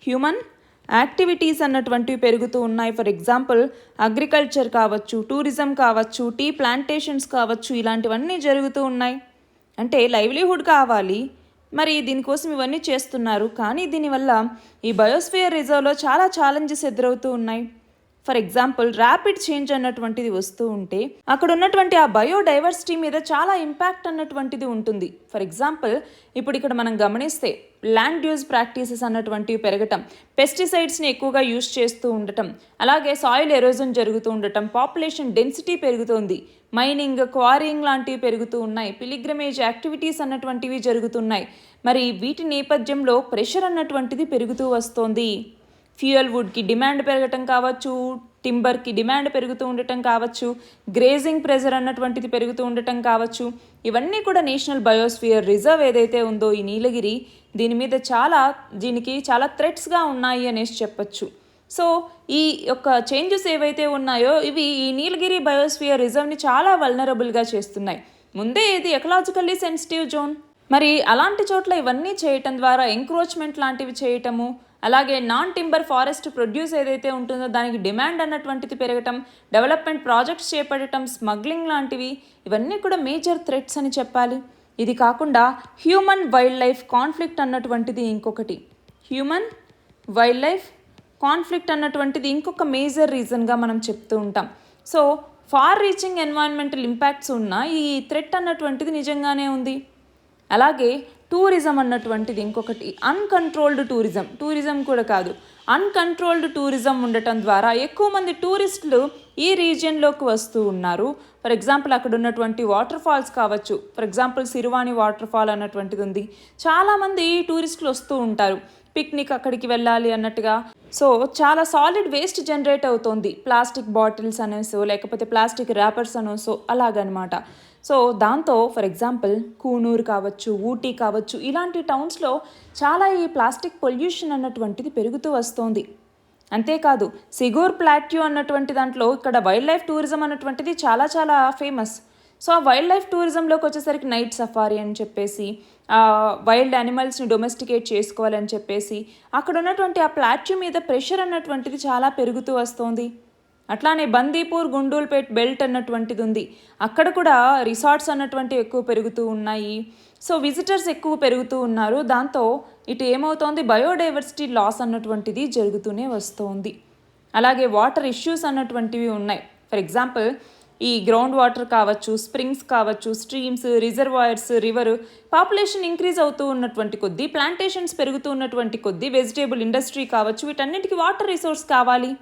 హ్యూమన్ యాక్టివిటీస్ అన్నటువంటివి పెరుగుతూ ఉన్నాయి. ఫర్ ఎగ్జాంపుల్ అగ్రికల్చర్ కావచ్చు, టూరిజం కావచ్చు, టీ ప్లాంటేషన్స్ కావచ్చు, ఇలాంటివన్నీ జరుగుతూ ఉన్నాయి. అంటే లైవ్లీహుడ్ కావాలి, మరి దీనికోసం ఇవన్నీ చేస్తున్నారు. కానీ దీనివల్ల ఈ బయోస్ఫియర్ రిజర్వ్లో చాలా ఛాలెంజెస్ ఎదురవుతూ ఉన్నాయి. ఫర్ ఎగ్జాంపుల్ ర్యాపిడ్ చేంజ్ అన్నటువంటిది వస్తూ ఉంటే అక్కడ ఉన్నటువంటి ఆ బయోడైవర్సిటీ మీద చాలా ఇంపాక్ట్ అన్నటువంటిది ఉంటుంది. ఫర్ ఎగ్జాంపుల్ ఇప్పుడు ఇక్కడ మనం గమనిస్తే ల్యాండ్ యూజ్ ప్రాక్టీసెస్ అన్నటువంటివి పెరగటం, పెస్టిసైడ్స్ని ఎక్కువగా యూజ్ చేస్తూ ఉండటం, అలాగే సాయిల్ ఎరోజన్ జరుగుతూ ఉండటం, పాపులేషన్ డెన్సిటీ పెరుగుతుంది, మైనింగ్, క్వారీయింగ్ లాంటివి పెరుగుతూ ఉన్నాయి, పిలిగ్రమేజ్ యాక్టివిటీస్ అన్నటువంటివి జరుగుతున్నాయి. మరి వీటి నేపథ్యంలో ప్రెషర్ అన్నటువంటిది పెరుగుతూ వస్తోంది. ఫ్యూయల్ వుడ్కి డిమాండ్ పెరగటం కావచ్చు, టింబర్కి డిమాండ్ పెరుగుతూ ఉండటం కావచ్చు, గ్రేజింగ్ ప్రెజర్ అన్నటువంటిది పెరుగుతూ ఉండటం కావచ్చు. ఇవన్నీ కూడా నేషనల్ బయోస్ఫియర్ రిజర్వ్ ఏదైతే ఉందో ఈ నీలగిరి, దీనికి చాలా థ్రెట్స్గా ఉన్నాయి అనేసి చెప్పచ్చు. సో ఈ యొక్క చేంజెస్ ఏవైతే ఉన్నాయో ఇవి ఈ నీలగిరి బయోస్ఫియర్ రిజర్వ్ని చాలా వల్నరబుల్గా చేస్తున్నాయి. ముందే ఇది ఎకలాజికల్లీ సెన్సిటివ్ జోన్. మరి అలాంటి చోట్ల ఇవన్నీ చేయటం ద్వారా ఎంక్రోచ్మెంట్ లాంటివి చేయటము, అలాగే నాన్ టింబర్ ఫారెస్ట్ ప్రొడ్యూస్ ఏదైతే ఉంటుందో దానికి డిమాండ్ అన్నటువంటిది పెరగటం, డెవలప్మెంట్ ప్రాజెక్ట్స్ చేపట్టడం, స్మగ్లింగ్ లాంటివి, ఇవన్నీ కూడా మేజర్ థ్రెట్స్ అని చెప్పాలి. ఇది కాకుండా హ్యూమన్ వైల్డ్ లైఫ్ కాన్ఫ్లిక్ట్ అన్నటువంటిది ఇంకొకటి. హ్యూమన్ వైల్డ్ లైఫ్ కాన్ఫ్లిక్ట్ అన్నటువంటిది ఇంకొక మేజర్ రీజన్గా మనం చెప్తూ ఉంటాం. So far reaching environmental impacts ఉన్న ఈ థ్రెట్ అన్నటువంటిది నిజంగానే ఉంది. అలాగే టూరిజం అన్నటువంటిది ఇంకొకటి. అన్కంట్రోల్డ్ టూరిజం కూడా కాదు, అన్కంట్రోల్డ్ టూరిజం ఉండటం ద్వారా ఎక్కువ మంది టూరిస్టులు ఈ రీజియన్లోకి వస్తూ ఉన్నారు. ఫర్ ఎగ్జాంపుల్ అక్కడ ఉన్నటువంటి వాటర్ ఫాల్స్ కావచ్చు, ఫర్ ఎగ్జాంపుల్ సిరువాణి వాటర్ ఫాల్ అన్నటువంటిది ఉంది. చాలామంది టూరిస్టులు వస్తూ ఉంటారు పిక్నిక్ అక్కడికి వెళ్ళాలి అన్నట్టుగా. సో చాలా సాలిడ్ వేస్ట్ జనరేట్ అవుతోంది, ప్లాస్టిక్ బాటిల్స్ అనేసో లేకపోతే ప్లాస్టిక్ ర్యాపర్స్ అనేసో అలాగనమాట. సో దాంతో ఫర్ ఎగ్జాంపుల్ కూనూరు కావచ్చు, ఊటీ కావచ్చు, ఇలాంటి టౌన్స్లో చాలా ఈ ప్లాస్టిక్ పొల్యూషన్ అన్నటువంటిది పెరుగుతూ వస్తోంది. అంతేకాదు సిగూర్ ప్లాట్యూ అన్నటువంటి దాంట్లో ఇక్కడ వైల్డ్ లైఫ్ టూరిజం అన్నటువంటిది చాలా చాలా ఫేమస్. సో ఆ వైల్డ్ లైఫ్ టూరిజంలోకి వచ్చేసరికి నైట్ సఫారీ అని చెప్పేసి, వైల్డ్ యానిమల్స్ని డొమెస్టికేట్ చేసుకోవాలని చెప్పేసి అక్కడ ఉన్నటువంటి ఆ ప్లాట్యూ మీద ప్రెషర్ అన్నటువంటిది చాలా పెరుగుతూ వస్తోంది. అట్లానే బందీపూర్, గుండూల్పేట్ బెల్ట్ అన్నటువంటిది ఉంది, అక్కడ కూడా రిసార్ట్స్ అన్నటువంటివి ఎక్కువ పెరుగుతూ ఉన్నాయి. సో విజిటర్స్ ఎక్కువ పెరుగుతూ ఉన్నారు. దాంతో ఇటు ఏమవుతోంది, బయోడైవర్సిటీ లాస్ అన్నటువంటిది జరుగుతూనే వస్తోంది. అలాగే వాటర్ ఇష్యూస్ అన్నటువంటివి ఉన్నాయి. ఫర్ ఎగ్జాంపుల్ ఈ గ్రౌండ్ వాటర్ కావచ్చు, స్ప్రింగ్స్ కావచ్చు, streams, reservoirs, river population increase అవుతూ ఉన్నటువంటి కొద్దీ, ప్లాంటేషన్స్ పెరుగుతూ ఉన్నటువంటి కొద్దీ, వెజిటేబుల్ ఇండస్ట్రీ కావచ్చు, వీటన్నిటికీ వాటర్ రిసోర్స్ కావాలి.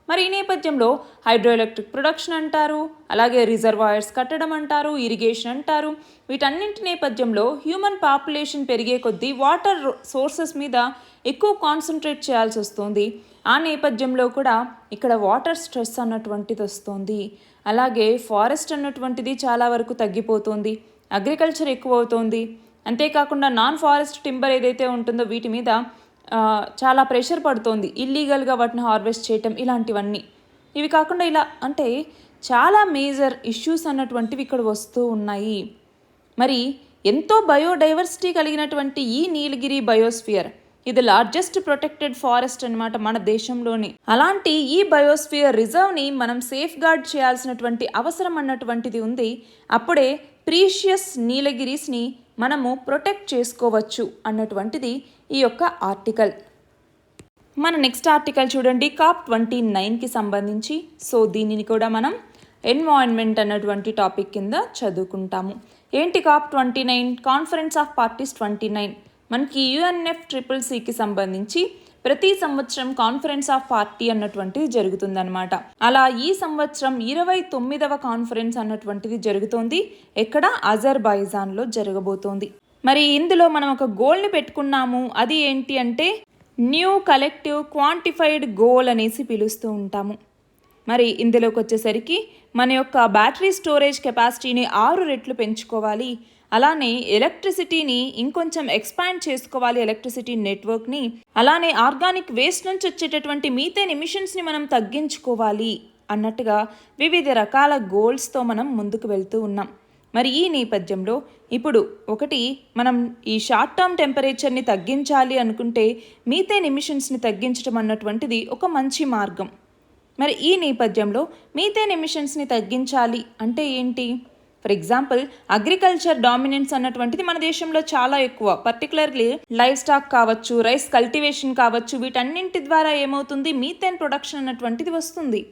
మరి ఈ నేపథ్యంలో హైడ్రో ఎలక్ట్రిక్ ప్రొడక్షన్ అంటారు, అలాగే రిజర్వాయర్స్ కట్టడం అంటారు, ఇరిగేషన్ అంటారు. వీటన్నింటి నేపథ్యంలో హ్యూమన్ పాపులేషన్ పెరిగే కొద్దీ వాటర్ సోర్సెస్ మీద ఎక్కువ కాన్సన్ట్రేట్ చేయాల్సి వస్తుంది. ఆ నేపథ్యంలో కూడా ఇక్కడ వాటర్ స్ట్రెస్ అన్నటువంటిది వస్తుంది. అలాగే ఫారెస్ట్ అన్నటువంటిది చాలా వరకు తగ్గిపోతుంది, అగ్రికల్చర్ ఎక్కువ అవుతుంది. అంతేకాకుండా నాన్ ఫారెస్ట్ టింబర్ ఏదైతే ఉంటుందో వీటి మీద చాలా ప్రెషర్ పడుతోంది, ఇల్లీగల్గా వాటిని హార్వెస్ట్ చేయటం, ఇలాంటివన్నీ. ఇవి కాకుండా ఇలా అంటే చాలా మేజర్ ఇష్యూస్ అన్నటువంటివి ఇక్కడ వస్తూ ఉన్నాయి. మరి ఎంతో బయోడైవర్సిటీ కలిగినటువంటి ఈ నీలగిరి బయోస్ఫియర్ ఇది లార్జెస్ట్ ప్రొటెక్టెడ్ ఫారెస్ట్ అన్నమాట మన దేశంలోని. అలాంటి ఈ బయోస్ఫియర్ రిజర్వ్ని మనం సేఫ్ గార్డ్ చేయాల్సినటువంటి అవసరం అన్నటువంటిది ఉంది. అప్పుడే ప్రీషియస్ నీలగిరీస్ని మనము ప్రొటెక్ట్ చేసుకోవచ్చు అన్నటువంటిది ఈ యొక్క ఆర్టికల్. మన నెక్స్ట్ ఆర్టికల్ చూడండి, COP29కి సంబంధించి. సో దీనిని కూడా మనం ఎన్వైరన్మెంట్ అన్నటువంటి టాపిక్ కింద చదువుకుంటాము. ఏంటి COP29? కాన్ఫరెన్స్ ఆఫ్ పార్టీస్ 29 మనకి UNFCCCకి సంబంధించి ప్రతి సంవత్సరం కాన్ఫరెన్స్ ఆఫ్ పార్టీ అన్నటువంటిది జరుగుతుందన్నమాట. అలా ఈ సంవత్సరం 29వ కాన్ఫరెన్స్ అన్నటువంటిది జరుగుతోంది. ఎక్కడ? అజర్బైజాన్లో జరగబోతోంది. మరి ఇందులో మనం ఒక గోల్ని పెట్టుకున్నాము. అది ఏంటి అంటే న్యూ కలెక్టివ్ క్వాంటిఫైడ్ గోల్ అనేసి పిలుస్తూ ఉంటాము. మరి ఇందులోకి వచ్చేసరికి మన యొక్క బ్యాటరీ స్టోరేజ్ కెపాసిటీని 6 రెట్లు పెంచుకోవాలి. అలానే ఎలక్ట్రిసిటీని ఇంకొంచెం ఎక్స్పాండ్ చేసుకోవాలి, ఎలక్ట్రిసిటీ నెట్వర్క్ని. అలానే ఆర్గానిక్ వేస్ట్ నుంచి వచ్చేటటువంటి మీథేన్ ఎమిషన్స్ని మనం తగ్గించుకోవాలి అన్నట్టుగా వివిధ రకాల గోల్స్తో మనం ముందుకు వెళ్తూ ఉన్నాం. మరి ఈ నేపథ్యంలో ఇప్పుడు ఒకటి, మనం ఈ షార్ట్ టర్మ్ టెంపరేచర్ని తగ్గించాలి అనుకుంటే మీథేన్ ఎమిషన్స్ని తగ్గించడం అన్నటువంటిది ఒక మంచి మార్గం. మరి ఈ నేపథ్యంలో మీథేన్ ఎమిషన్స్ని తగ్గించాలి అంటే ఏంటి? ఫర్ ఎగ్జాంపుల్, అగ్రికల్చర్ డామినెన్స్ అన్నటువంటిది మన దేశంలో చాలా ఎక్కువ. పర్టికులర్లీ లైవ్ స్టాక్ కావచ్చు, రైస్ కల్టివేషన్ కావచ్చు, వీటన్నింటి ద్వారా ఏమవుతుంది, మీథేన్ ప్రొడక్షన్ అన్నటువంటిది వస్తుంది.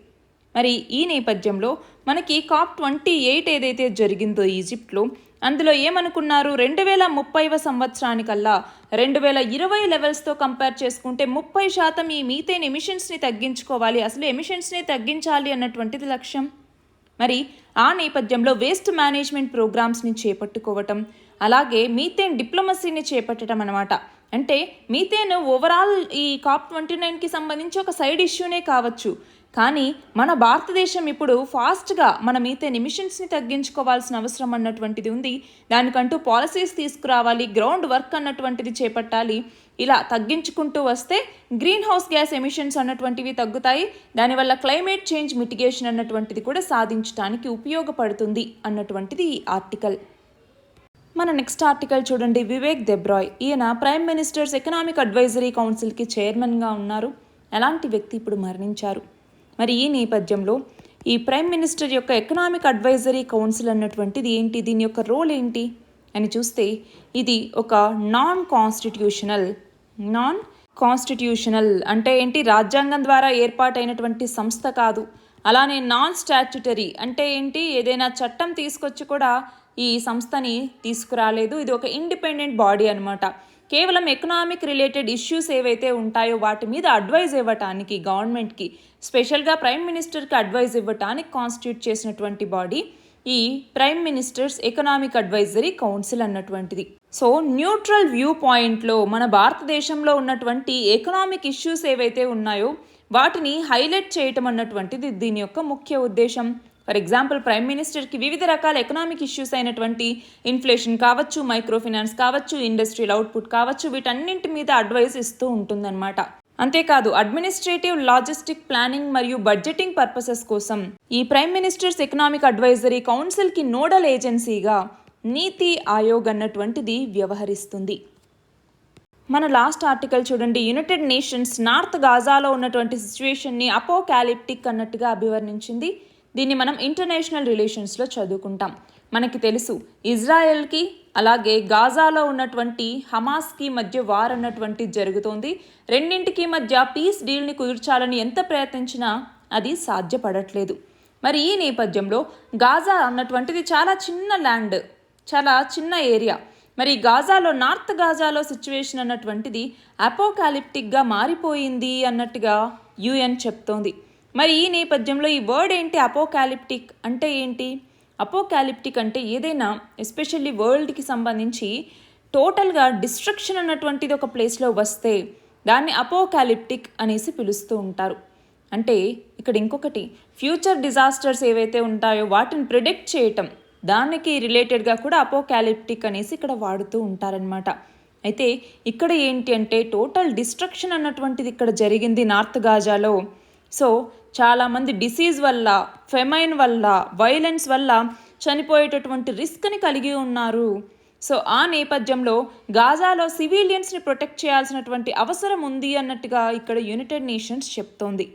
మరి ఈ నేపథ్యంలో మనకి COP28 ఏదైతే జరిగిందో ఈజిప్ట్లో, అందులో ఏమనుకున్నారు, 2030వ సంవత్సరానికల్లా 2020 లెవెల్స్తో కంపేర్ చేసుకుంటే 30% ఈ మీథేన్ ఎమిషన్స్ని తగ్గించుకోవాలి, అసలు ఎమిషన్స్ని తగ్గించాలి అన్నటువంటిది లక్ష్యం. మరి ఆ నేపథ్యంలో వేస్ట్ మేనేజ్మెంట్ ప్రోగ్రామ్స్ని చేపట్టుకోవటం, అలాగే మీథేన్ డిప్లొమసీని చేపట్టడం అన్నమాట. అంటే మీథేన్ ఓవరాల్ ఈ COP29కి సంబంధించి ఒక సైడ్ ఇష్యూనే కావచ్చు, కానీ మన భారతదేశం ఇప్పుడు ఫాస్ట్గా మన మీథేన్ ఎమిషన్స్ని తగ్గించుకోవాల్సిన అవసరం అన్నటువంటిది ఉంది. దానికంటూ పాలసీస్ తీసుకురావాలి, గ్రౌండ్ వర్క్ అన్నటువంటిది చేపట్టాలి. ఇలా తగ్గించుకుంటూ వస్తే గ్రీన్ హౌస్ గ్యాస్ ఎమిషన్స్ అన్నటువంటివి తగ్గుతాయి. దానివల్ల క్లైమేట్ చేంజ్ మిటిగేషన్ అన్నటువంటిది కూడా సాధించడానికి ఉపయోగపడుతుంది అన్నటువంటిది ఈ ఆర్టికల్. మన నెక్స్ట్ ఆర్టికల్ చూడండి. వివేక్ దెబ్రాయ్, ఈయన ప్రైమ్ మినిస్టర్స్ ఎకనామిక్ అడ్వైజరీ కౌన్సిల్కి చైర్మన్గా ఉన్నారు. అలాంటి వ్యక్తి ఇప్పుడు మరణించారు. మరి ఈ నేపథ్యంలో ఈ ప్రైమ్ మినిస్టర్ యొక్క ఎకనామిక్ అడ్వైజరీ కౌన్సిల్ అన్నటువంటిది ఏంటి, దీని యొక్క రోల్ ఏంటి అని చూస్తే, ఇది ఒక నాన్ కాన్స్టిట్యూషనల్ అంటే ఏంటి, రాజ్యాంగం ద్వారా ఏర్పాటైనటువంటి సంస్థ కాదు. అలానే నాన్ స్టాట్యుటరీ అంటే ఏంటి, ఏదైనా చట్టం తీసుకొచ్చి కూడా ఈ సంస్థని తీసుకురాలేదు. ఇది ఒక ఇండిపెండెంట్ బాడీ అనమాట. కేవలం ఎకనామిక్ రిలేటెడ్ ఇష్యూస్ ఏవైతే ఉంటాయో వాటి మీద అడ్వైజ్ ఇవ్వటానికి, గవర్నమెంట్కి స్పెషల్గా ప్రైమ్ మినిస్టర్కి అడ్వైజ్ ఇవ్వటానికి కాన్స్టిట్యూట్ చేసినటువంటి బాడీ ఈ prime minister's economic advisory council అన్నటువంటిది. సో న్యూట్రల్ వ్యూ పాయింట్లో మన భారతదేశంలో ఉన్నటువంటి ఎకనామిక్ ఇష్యూస్ ఏవైతే ఉన్నాయో వాటిని హైలైట్ చేయటం అన్నటువంటిది దీని యొక్క ముఖ్య ఉద్దేశం. ఫర్ ఎగ్జాంపుల్, ప్రైమ్ మినిస్టర్కి వివిధ రకాల ఎకనామిక్ ఇష్యూస్ అయినటువంటి ఇన్ఫ్లేషన్ కావచ్చు, మైక్రో ఫైనాన్స్ కావచ్చు, ఇండస్ట్రియల్ అవుట్పుట్ కావచ్చు, వీటన్నింటి మీద అడ్వైస్ ఇస్తూ ఉంటుందన్నమాట. అంతేకాదు, అడ్మినిస్ట్రేటివ్, లాజిస్టిక్, ప్లానింగ్ మరియు బడ్జెటింగ్ పర్పసెస్ కోసం ఈ ప్రైమ్ మినిస్టర్స్ ఎకనామిక్ అడ్వైజరీ కౌన్సిల్కి నోడల్ ఏజెన్సీగా నీతి ఆయోగ్ అన్నటువంటిది వ్యవహరిస్తుంది. మన లాస్ట్ ఆర్టికల్ చూడండి. యునైటెడ్ నేషన్స్ నార్త్ గాజాలో ఉన్నటువంటి సిచ్యువేషన్ని అపోకాలిప్టిక్ అన్నట్టుగా అభివర్ణించింది. దీన్ని మనం ఇంటర్నేషనల్ రిలేషన్స్లో చదువుకుంటాం. మనకి తెలుసు, ఇజ్రాయెల్కి అలాగే గాజాలో ఉన్నటువంటి హమాస్కి మధ్య వార్ అన్నటువంటి జరుగుతోంది. రెండింటికి మధ్య పీస్ డీల్ని కుదుర్చాలని ఎంత ప్రయత్నించినా అది సాధ్యపడట్లేదు. మరి ఈ నేపథ్యంలో గాజా అన్నటువంటిది చాలా చిన్న ల్యాండ్, చాలా చిన్న ఏరియా. మరి గాజాలో, నార్త్ గాజాలో సిచ్యువేషన్ అన్నటువంటిది అపోకాలిప్టిక్గా మారిపోయింది అన్నట్టుగా UN చెప్తోంది. మరి ఈ నేపథ్యంలో ఈ వర్డ్ ఏంటి, అపోకాలిప్టిక్ అంటే ఏంటి? అపోకాలిప్టిక్ అంటే ఏదైనా ఎస్పెషల్లీ వరల్డ్కి సంబంధించి టోటల్గా డిస్ట్రక్షన్ అన్నటువంటిది ఒక ప్లేస్లో వస్తే దాన్ని అపోకాలిప్టిక్ అనేసి పిలుస్తూ ఉంటారు. అంటే ఇక్కడ ఇంకొకటి, ఫ్యూచర్ డిజాస్టర్స్ ఏవైతే ఉంటాయో వాటిని ప్రిడిక్ట్ చేయటం, దానికి రిలేటెడ్గా కూడా అపోకాలిప్టిక్ అనేసి ఇక్కడ వాడుతూ ఉంటారనమాట. అయితే ఇక్కడ ఏంటి అంటే టోటల్ డిస్ట్రక్షన్ అన్నటువంటిది ఇక్కడ జరిగింది నార్త్ గాజాలో. సో చాలామంది డిసీజ్ వల్ల, ఫెమైన్ వల్ల, వైలెన్స్ వల్ల చనిపోయేటటువంటి రిస్క్ని కలిగి ఉన్నారు. సో ఆ నేపథ్యంలో గాజాలో సివిలియన్స్ని ప్రొటెక్ట్ చేయాల్సినటువంటి అవసరం ఉంది అన్నట్టుగా ఇక్కడ యునైటెడ్ నేషన్స్ చెప్తోంది.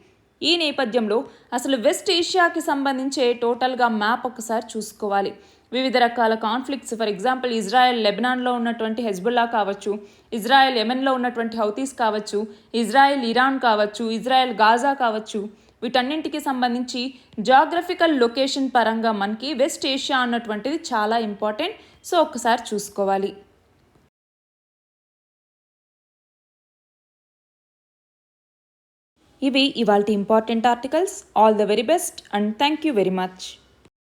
ఈ నేపథ్యంలో అసలు వెస్ట్ ఏషియాకి సంబంధించే టోటల్గా మ్యాప్ ఒకసారి చూసుకోవాలి. వివిధ రకాల కాన్ఫ్లిక్ట్స్, ఫర్ ఎగ్జాంపుల్ ఇజ్రాయెల్ లెబనాన్లో ఉన్నటువంటి హెజ్బుల్లా కావచ్చు, ఇజ్రాయెల్ యెమెన్లో ఉన్నటువంటి హౌతీస్ కావచ్చు, ఇజ్రాయెల్ ఇరాన్ కావచ్చు, ఇజ్రాయెల్ గాజా కావచ్చు, వీటన్నింటికి సంబంధించి జాగ్రఫికల్ లొకేషన్ పరంగా మనకి వెస్ట్ ఏషియా అన్నటువంటిది చాలా ఇంపార్టెంట్. సో ఒక్కసారి చూసుకోవాలి. ఇవి ఇవాల్టి important articles. All the very best and thank you very much.